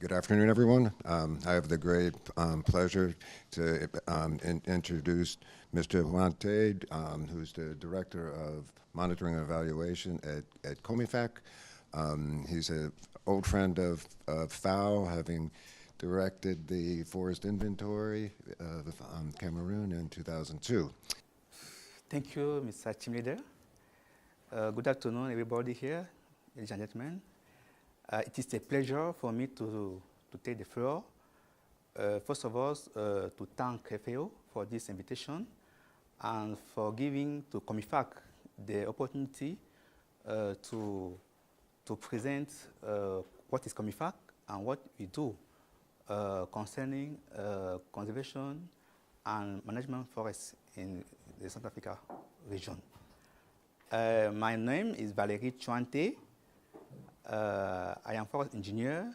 Good afternoon, everyone. I have the great pleasure to introduce Mr. Lante, who's the Director of Monitoring and Evaluation at COMIFAC. He's an old friend of FAO, having directed the forest inventory of Cameroon in 2002. Thank you, Mr. Team Leader. Good afternoon, everybody here, ladies and gentlemen. It is a pleasure for me to take the floor. First of all, to thank FAO for this invitation and for giving to COMIFAC the opportunity to present what is COMIFAC and what we do concerning conservation and management forests in the Central Africa region. My name is Valérie Chouante. I am forest engineer.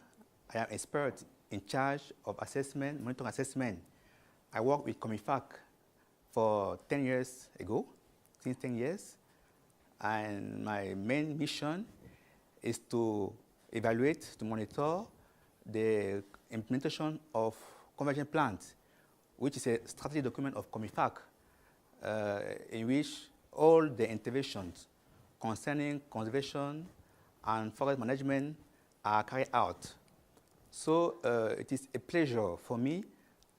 I am expert in charge of assessment, monitoring assessment. I worked with COMIFAC for 10 years ago, since 10 years. And my main mission is to evaluate, to monitor the implementation of convergence plans, which is a strategy document of COMIFAC, in which all the interventions concerning conservation and forest management are carried out. So it is a pleasure for me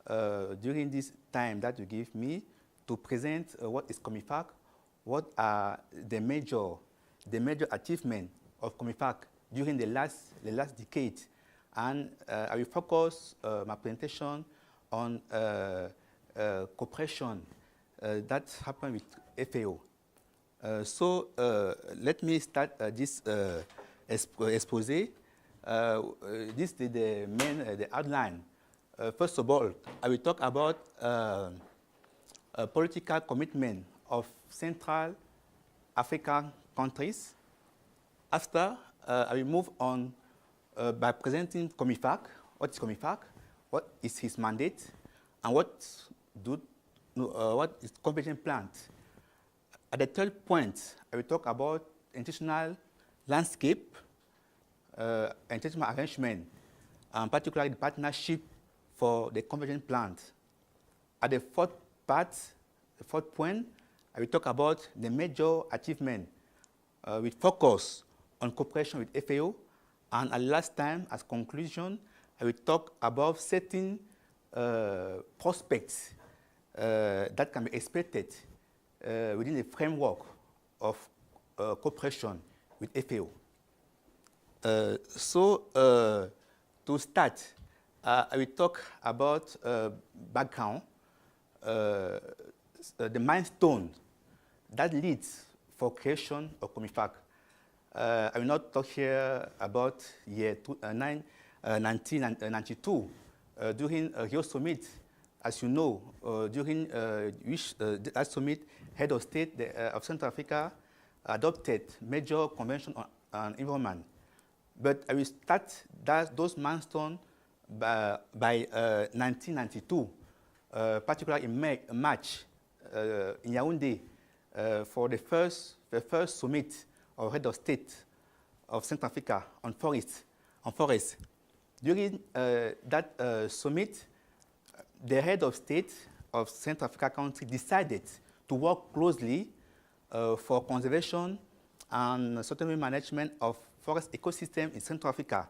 during this time that you give me to present what is COMIFAC, what are the major achievements of COMIFAC during the last decade. And I will focus my presentation on cooperation that happened with FAO. So let me start this expose. This is the main the outline. First of all, I will talk about a political commitment of Central African countries. After, I will move on by presenting COMIFAC. What is COMIFAC? What is his mandate? And what is convergence plan? At the third point, I will talk about international landscape, international arrangement, and particularly the partnership for the convergence plan. At the fourth point, I will talk about the major achievement with focus on cooperation with FAO. And at last time, as conclusion, I will talk about certain prospects that can be expected within the framework of cooperation with FAO. To start, I will talk about background, the milestone that leads for creation of COMIFAC. I will not talk here about year 1992 during Rio Summit. As you know, during that summit, head of state of Central Africa adopted major convention on environment. But I will start those milestones by 1992, particularly in March in Yaoundé, for the first summit of head of state of Central Africa on forest. During that summit, the head of state of Central Africa country decided to work closely for conservation and sustainable management of forest ecosystem in Central Africa.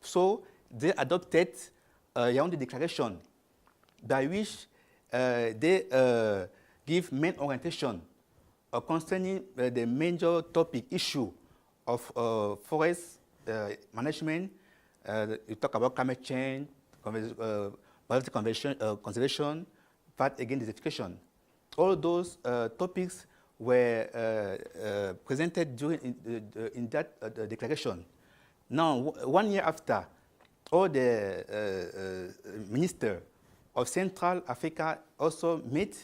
So they adopted Yaoundé Declaration, by which they give main orientation concerning the major topic issue of forest management. You talk about climate change, conservation, fight against desertification. All those topics were presented in that declaration. Now, 1 year after, all the ministers of Central Africa also met,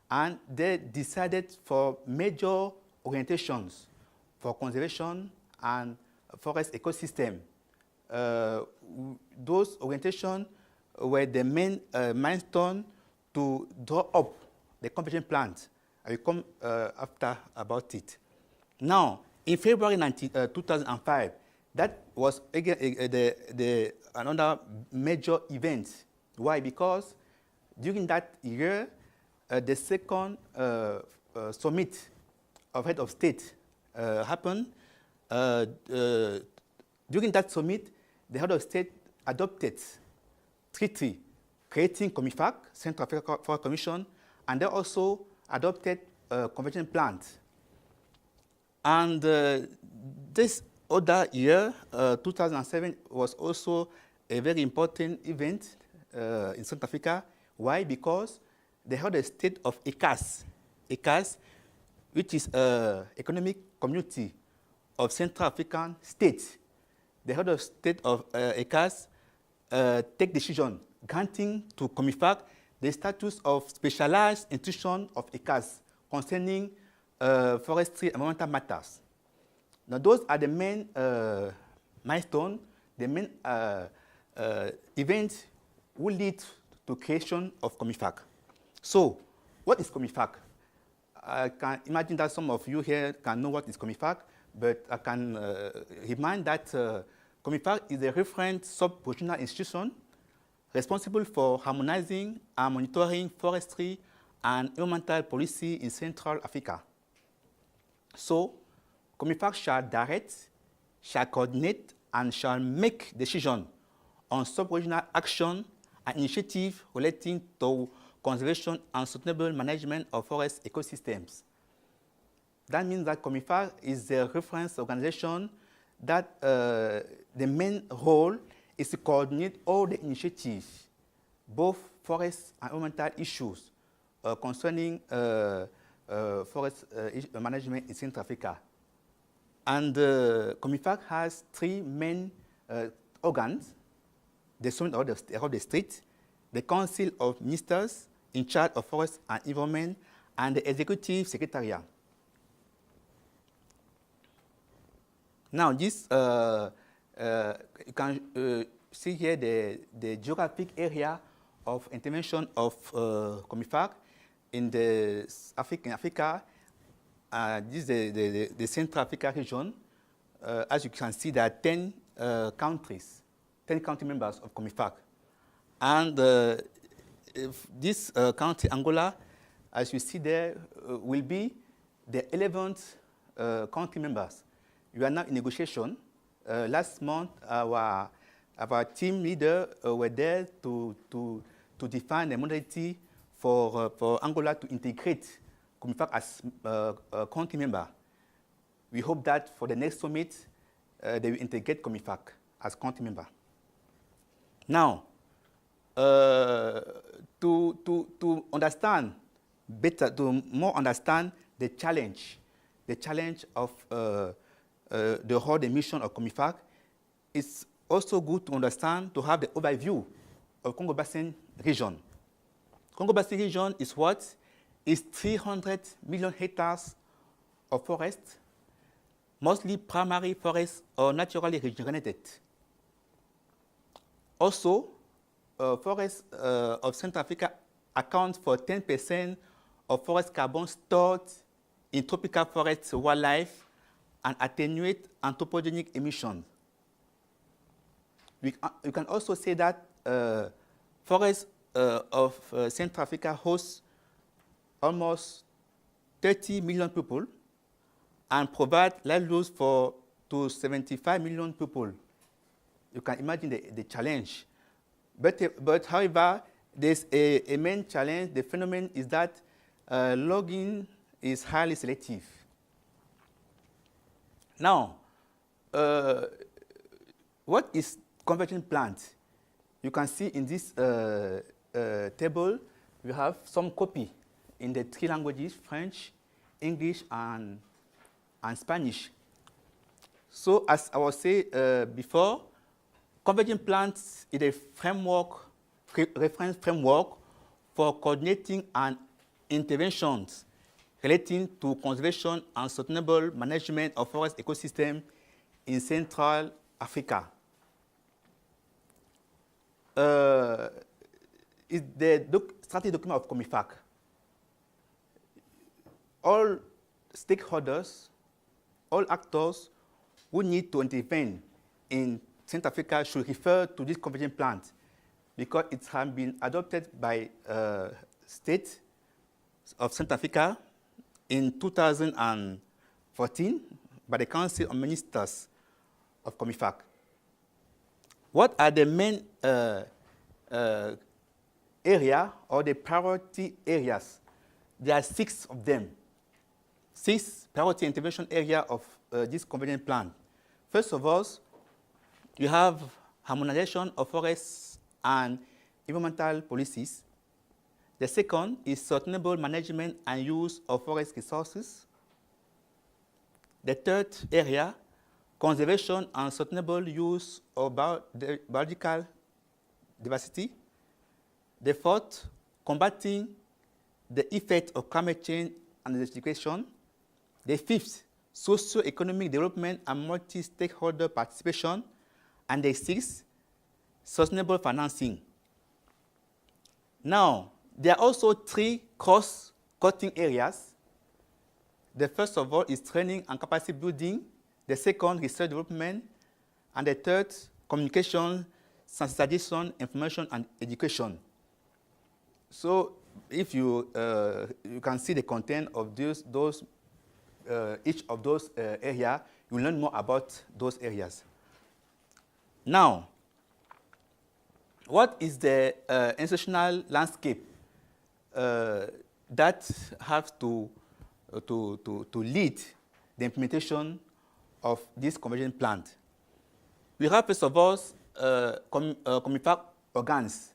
and they decided for major orientations for conservation and forest ecosystem. Those orientations were the main milestone to draw up the convergence plans. I will come after about it. Now, in February 2005, that was again another major event. Why? Because during that year, the second summit of head of state happened. During that summit, the head of state adopted treaty creating COMIFAC, Central Africa Forest Commission, and they also adopted a convention plan. And this other year, 2007, was also a very important event in South Africa. Why? Because they had a state of ECAS, which is an economic community of Central African states. They had a state of ECAS take decision granting to COMIFAC the status of specialized institution of ECAS concerning forestry and environmental matters. Now, those are the main milestones, the main events will lead to creation of COMIFAC. So, what is COMIFAC? I can imagine that some of you here can know what is COMIFAC, but I can remind that COMIFAC is a reference sub-regional institution responsible for harmonizing and monitoring forestry and environmental policy in Central Africa. So, COMIFAC shall direct, shall coordinate, and shall make decisions on sub-regional action and initiatives relating to conservation and sustainable management of forest ecosystems. That means that COMIFAC is the reference organization that the main role is to coordinate all the initiatives, both forest and environmental issues concerning forest management in Central Africa. And COMIFAC has three main organs: the Summit of the State, the Council of Ministers in charge of forest and environment, and the Executive Secretariat. Now, this you can see here the geographic area of intervention of COMIFAC in Africa. This is the Central Africa region. As you can see, there are 10 countries, 10 country members of COMIFAC. And this country, Angola, as you see there, will be the 11th country members. We are now in negotiation. Last month, our team leader were there to define the modality for Angola to integrate COMIFAC as a country member. We hope that for the next summit, they will integrate COMIFAC as country member. Now, to understand better, to more understand the challenge of the whole mission of COMIFAC, it's also good to understand, to have the overview of Congo Basin region. Congo Basin region is what? Is 300 million hectares of forest, mostly primary forests or naturally regenerated. Also, forests of Central Africa account for 10% of forest carbon stored in tropical forest wildlife and attenuate anthropogenic emissions. You can also say that forests of Central Africa host almost 30 million people and provide livelihoods to 75 million people. You can imagine the challenge. But however, there's a main challenge. The phenomenon is that logging is highly selective. Now, what is conversion plant? You can see in this table, we have some copy in the three languages: French, English, and Spanish. So, as I was saying before, convergent plans is a framework, reference framework for coordinating and interventions relating to conservation and sustainable management of forest ecosystem in Central Africa. Is the strategy document of COMIFAC. All stakeholders, all actors who need to intervene in Central Africa should refer to this convergence plan because it has been adopted by states of Central Africa in 2014 by the Council of Ministers of COMIFAC. What are the main area or the priority areas? There are 6 of them. 6 priority intervention areas of this convergence plan. First of all, you have harmonization of forests and environmental policies. The second is sustainable management and use of forest resources. The third area, conservation and sustainable use of biological diversity. The fourth, combating the effect of climate change and desertification. The fifth, socio-economic development and multi-stakeholder participation. And the sixth, sustainable financing. Now, there are also 3 cross-cutting areas. The first of all is training and capacity building. The second, research development. And the third, communication, sensitization, information, and education. So if you can see the content of each of those areas, you learn more about those areas. Now, what is the institutional landscape that have to lead the implementation of this convergence plan? We have, first of all, COMIFAC organs.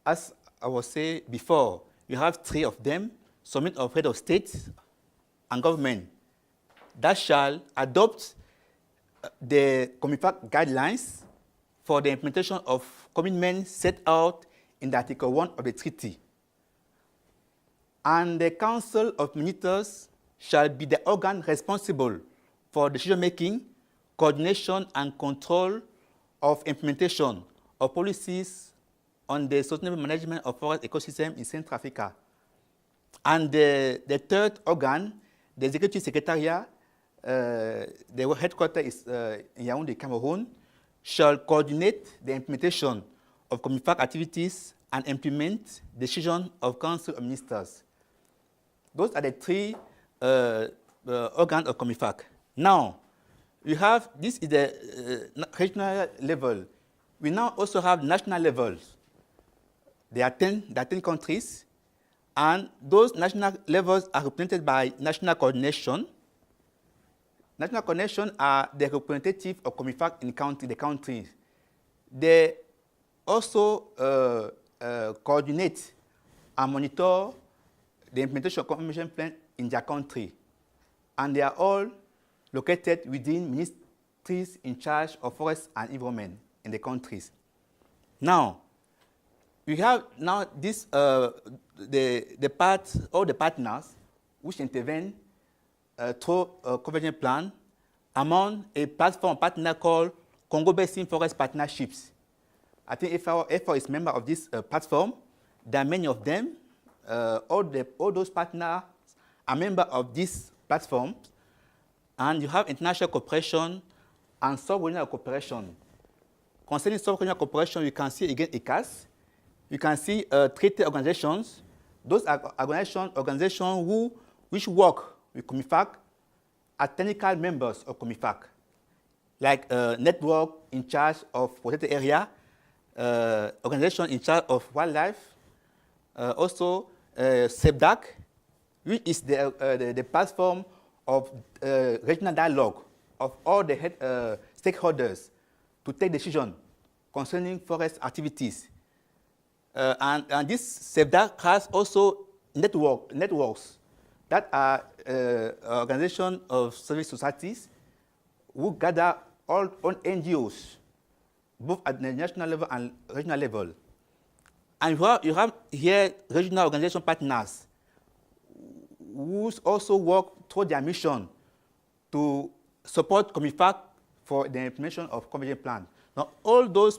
As I was saying before, you have 3 of them, summit of head of state and government, that shall adopt the COMIFAC guidelines for the implementation of commitments set out in the Article 1 of the treaty. And the Council of Ministers shall be the organ responsible for decision-making, coordination, and control of implementation of policies on the sustainable management of forest ecosystem in Central Africa. And the third organ, the Executive Secretariat, the headquarters is in Yaoundé, Cameroon, shall coordinate the implementation of COMIFAC activities and implement decisions of Council of Ministers. Those are the 3 organs of COMIFAC. Now, we have, this is the regional level. We now also have national levels. There are 10 countries, and those national levels are represented by national coordination. National coordination are the representative of COMIFAC in the countries. They also coordinate and monitor the implementation of convergence plan in their country. And they are all located within ministries in charge of forest and environment in the countries. Now, we have now this, all the partners which intervene through a convergence plan among a platform partner called Congo Basin Forest Partnerships. I think FAO is a member of this platform. There are many of them. All those partners are members of this platform. And you have international cooperation and sub-regional cooperation. Concerning sub-regional cooperation, you can see again ICAS. You can see treaty organizations. Those are organizations which work with COMIFAC are technical members of COMIFAC, like network in charge of protected area, organization in charge of wildlife, also SEPDAC, which is the platform of regional dialogue of all the stakeholders to take decisions concerning forest activities. And this SEPDAC has also networks that are organizations of service societies who gather all on NGOs, both at the national level and regional level. And you have here regional organization partners who also work toward their mission to support COMIFAC for the implementation of convergence plan. Now, all those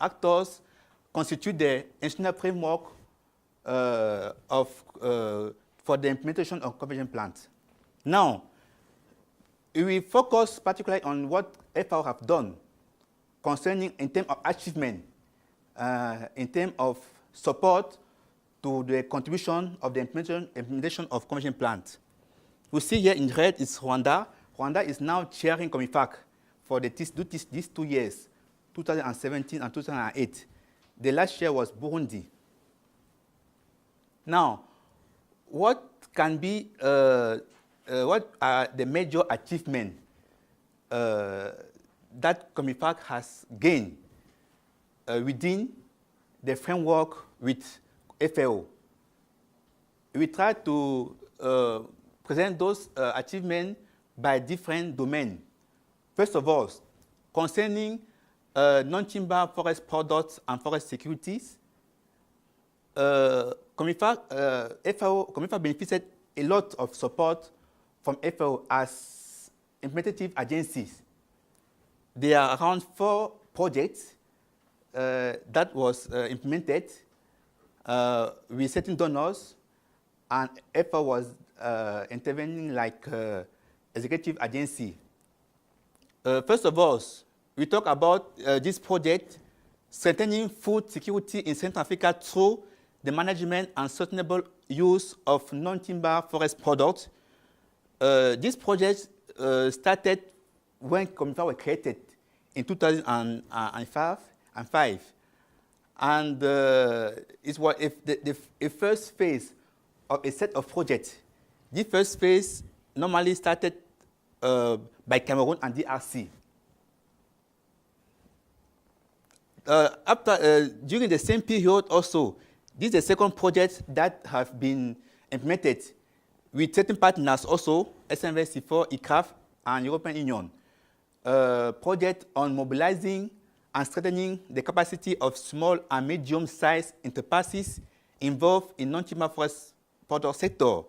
actors constitute the institutional framework for the implementation of convergence plans. Now, we focus particularly on what FAO have done concerning in terms of achievement, in terms of support to the contribution of the implementation of conversion plant. We see here in red is Rwanda. Rwanda is now chairing COMIFAC for these 2 years, 2017 and 2008. The last year was Burundi. Now, what can be, what are the major achievements that COMIFAC has gained within the framework with FAO? We try to present those achievements by different domains. First of all, concerning non-timber forest products and forest securities, COMIFAC benefited a lot of support from FAO as implementative agencies. There are around 4 projects that was implemented with certain donors, and FAO was intervening like executive agency. First of all, we talk about this project, strengthening food security in Central Africa through the management and sustainable use of non-timber forest products. This project started when COMIFAC was created in 2005. And it was the first phase of a set of projects. This first phase normally started by Cameroon and DRC. During the same period also, this is the second project that have been implemented with certain partners also, SMV, C4, ICRAF, and European Union. Project on mobilizing and strengthening the capacity of small and medium-sized enterprises involved in non-timber forest product sector.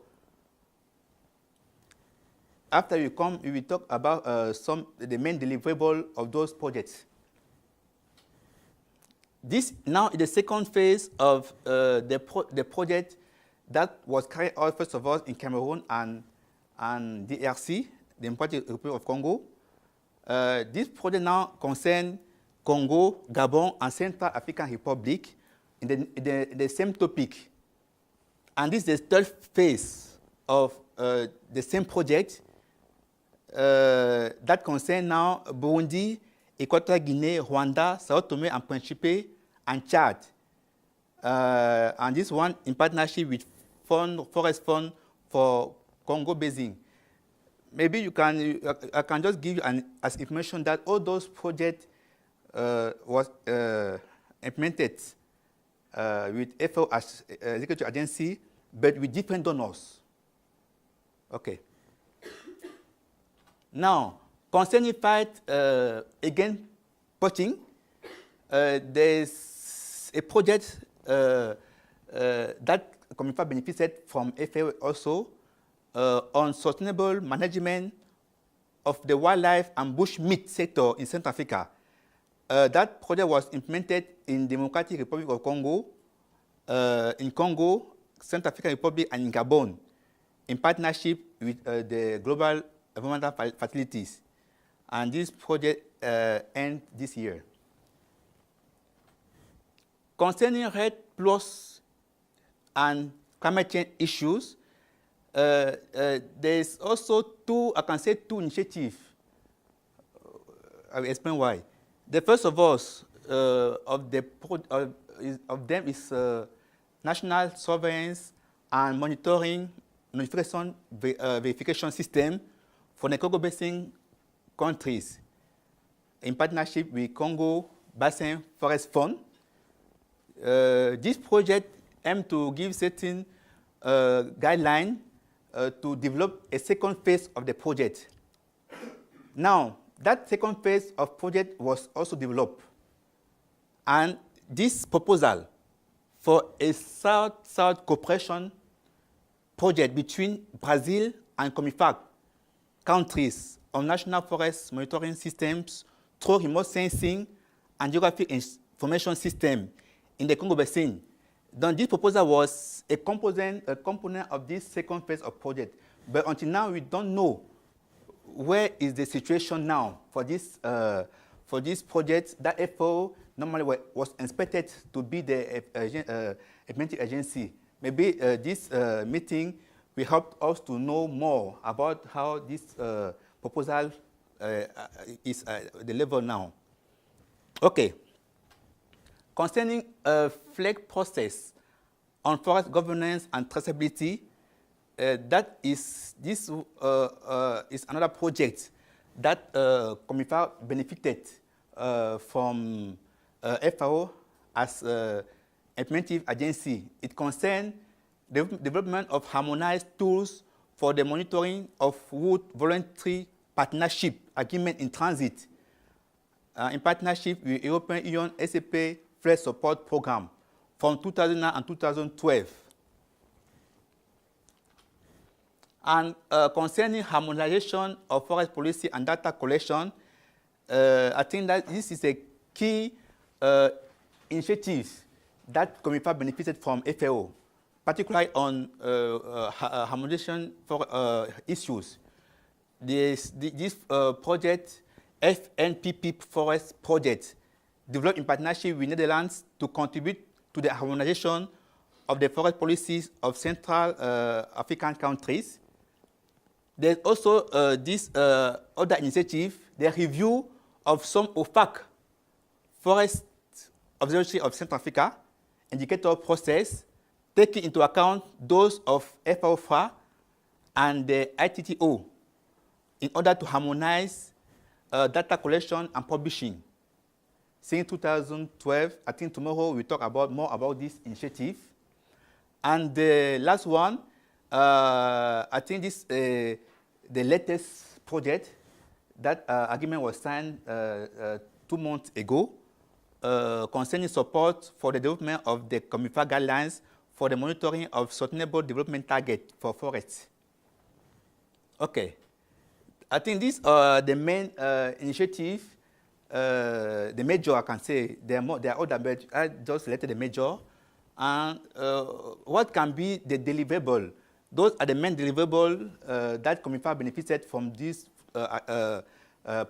After we come, we will talk about the main deliverable of those projects. This now is the second phase of the project that was carried out, first of all, in Cameroon and DRC, the Democratic Republic of Congo. This project now concerns Congo, Gabon, and Central African Republic in the same topic. And this is the third phase of the same project that concerns now Burundi, Equatorial Guinea, Rwanda, Sao Tome and Principe, and Chad. And this one in partnership with Forest Fund for Congo Basin. Maybe I can just give you as information that all those projects was implemented with FAO as executive agency, but with different donors. Okay. Now, concerning fight against poaching, there's a project that COMIFAC benefited from FAO also on sustainable management of the wildlife and bush meat sector in Central Africa. That project was implemented in the Democratic Republic of Congo, in Congo, Central African Republic, and in Gabon, in partnership with the global environmental facilities. And this project ends this year. Concerning REDD+ and climate change issues, there's also two initiatives. I will explain why. The first of all of them is National Surveillance and Monitoring Notification Verification System for the Congo Basin countries in partnership with Congo Basin Forest Fund. This project aims to give certain guidelines to develop a second phase of the project. Now, that second phase of project was also developed. And this proposal for a South-South cooperation project between Brazil and COMIFAC countries on national forest monitoring systems through remote sensing and geographic information system in the Congo Basin. Then this proposal was a component of this second phase of project. But until now, we don't know where is the situation now for this for this project, that FAO normally was expected to be the implementing agency. Maybe this meeting will help us to know more about how this proposal is the level now. Okay. Concerning flag process on forest governance and traceability, this is another project that COMIFAC benefited from FAO as implementing agency. It concerns the development of harmonized tools for the monitoring of wood voluntary partnership agreement in transit in partnership with European Union SAP Flood Support Program from 2009 and 2012. And concerning harmonization of forest policy and data collection, I think that this is a key initiative that COMIFAC benefited from FAO, particularly on harmonization for issues. This project, FNPP Forest Project, developed in partnership with Netherlands to contribute to the harmonization of the forest policies of Central African countries. There's also this other initiative, the review of some OFAC Forest Observatory of Central Africa indicator process, taking into account those of FAO and the ITTO in order to harmonize data collection and publishing. Since 2012, I think tomorrow we'll talk more about this initiative. And the last one, I think this the latest project that agreement was signed 2 months ago concerning support for the development of the COMIFAC guidelines for the monitoring of sustainable development target for forests. Okay, I think these are the main initiative, the major I can say. There are other, but I just selected the major. And what can be the deliverable? Those are the main deliverable that COMIFAC benefited from this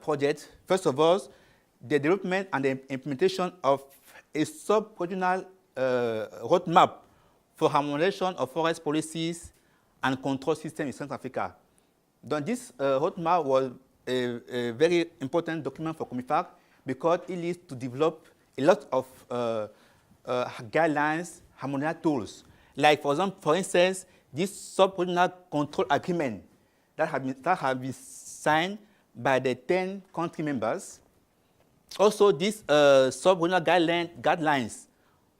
project. First of all, the development and the implementation of a sub-regional roadmap for harmonization of forest policies and control systems in Central Africa. Then this roadmap was a very important document for COMIFAC because it leads to develop a lot of guidelines, harmonized tools. Like, for instance, this sub-regional control agreement that have been signed by the 10 country members. Also, these sub-regional guidelines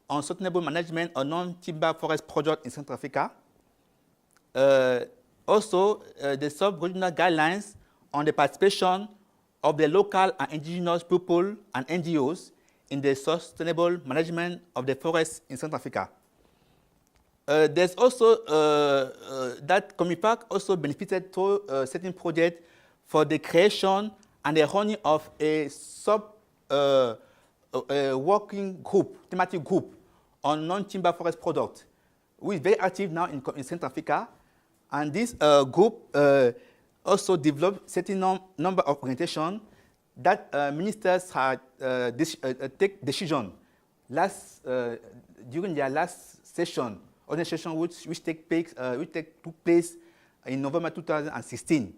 on sustainable management of non-timber forest projects in Central Africa. Also, the sub-regional guidelines on the participation of the local and indigenous people and NGOs in the sustainable management of the forests in Central Africa. There's also that COMIFAC also benefited through a certain project for the creation and the running of a working group, thematic group on non-timber forest products, which is very active now in Central Africa. And this group also developed certain number of orientation that ministers had take decision during their last session, organization which took place in November 2016.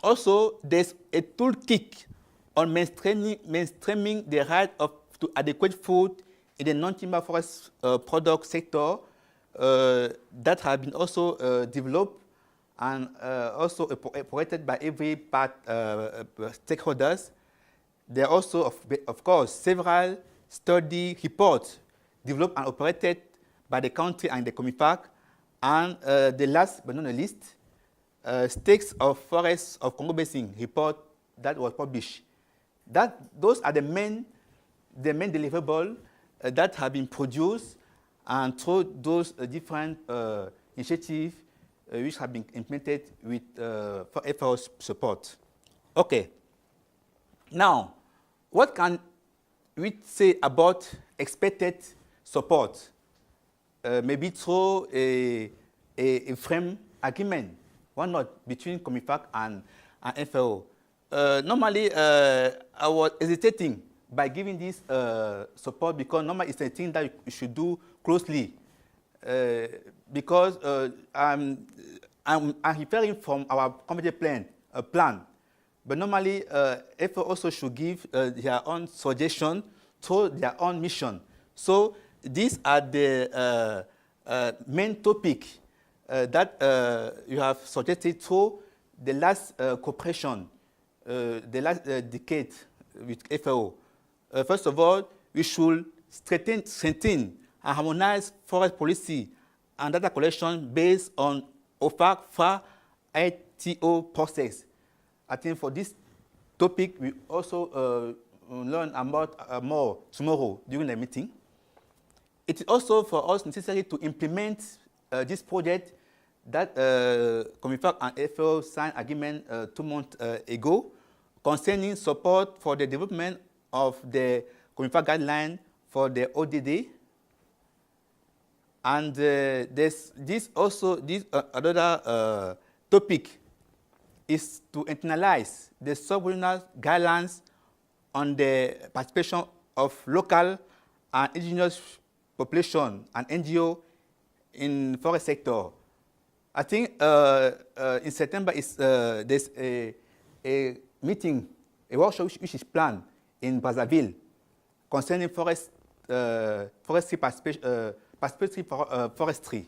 Also, there's a toolkit on mainstreaming the right to adequate food in the non-timber forest product sector that have been also developed and also operated by every stakeholders. There are also, of course, several study reports developed and operated by the country and the COMIFAC. And the last but not the least, Stakes of Forests of Congo Basin report that was published. Those are the main deliverables that have been produced and through those different initiatives which have been implemented with FAO support. Okay. Now, what can we say about expected support? Maybe through a frame agreement, why not, between COMIFAC and FAO. Normally, I was hesitating by giving this support because normally it's a thing that you should do closely. Because I'm referring from our committee plan. But normally, FO also should give their own suggestion to their own mission. So these are the main topic that you have suggested to the last cooperation, the last decade with FAO. First of all, we should strengthen and harmonize forest policy and data collection based on OFAC, FA, ITO process. I think for this topic, we also learn about more tomorrow during the meeting. It is also for us necessary to implement this project that COMIFAC and FAO signed agreement 2 months ago concerning support for the development of the COMIFAC guideline for the ODD. And there's this another topic is to internalize the sub-regional guidelines on the participation of local and indigenous population and NGO in forest sector. I think in September there's a meeting, a workshop which is planned in Brazzaville concerning forestry forestry.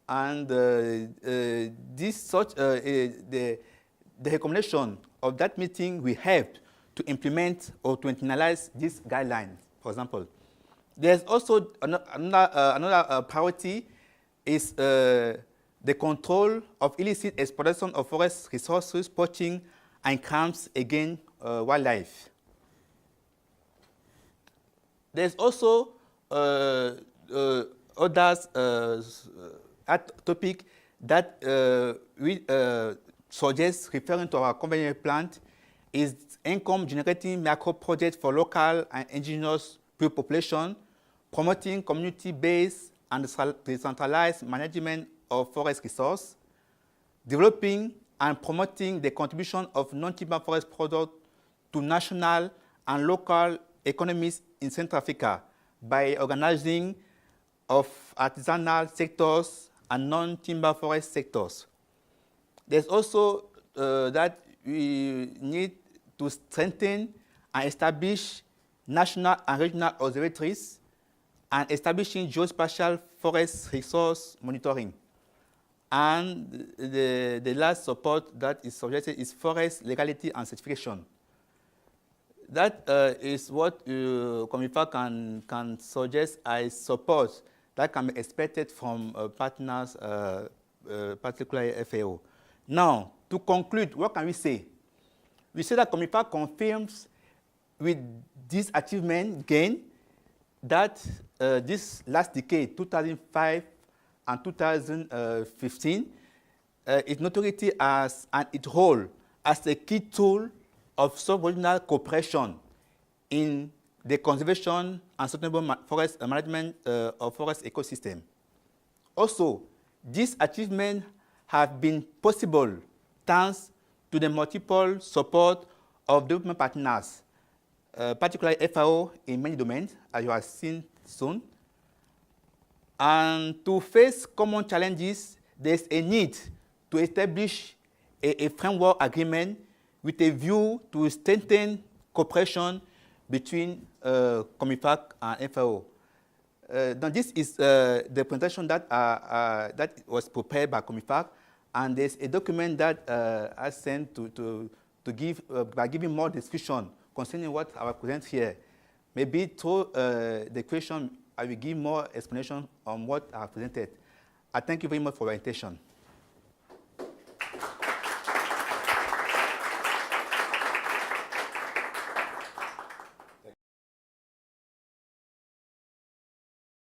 And the recommendation of that meeting will help to implement or to internalize these guidelines, for example. There's also another priority is the control of illicit exploitation of forest resources, poaching, and crimes against wildlife. There's also others topic that we suggest referring to our convenient plant is income generating micro project for local and indigenous population, promoting community-based and decentralized management of forest resource, developing and promoting the contribution of non-timber forest products to national and local economies in Central Africa by organizing of artisanal sectors and non-timber forest sectors. There's also that we need to strengthen and establish national and regional observatories and establishing geospatial forest resource monitoring. And the last support that is suggested is forest legality and certification. That is what COMIFAC can suggest as support that can be expected from partners, particularly FAO. Now, to conclude, what can we say? We say that COMIFAC confirms with this achievement gain that this last decade, 2005 and 2015, its notoriety as and its role as a key tool of sub-regional cooperation in the conservation and sustainable forest management of forest ecosystem. Also, these achievements have been possible thanks to the multiple support of development partners, particularly FAO in many domains, as you have seen soon. And to face common challenges, there's a need to establish a framework agreement with a view to strengthen cooperation between COMIFAC and FAO. Now this is the presentation that was prepared by COMIFAC, and there's a document that I sent to give by giving more description concerning what I will present here. Maybe through the question, I will give more explanation on what I have presented. I thank you very much for your attention.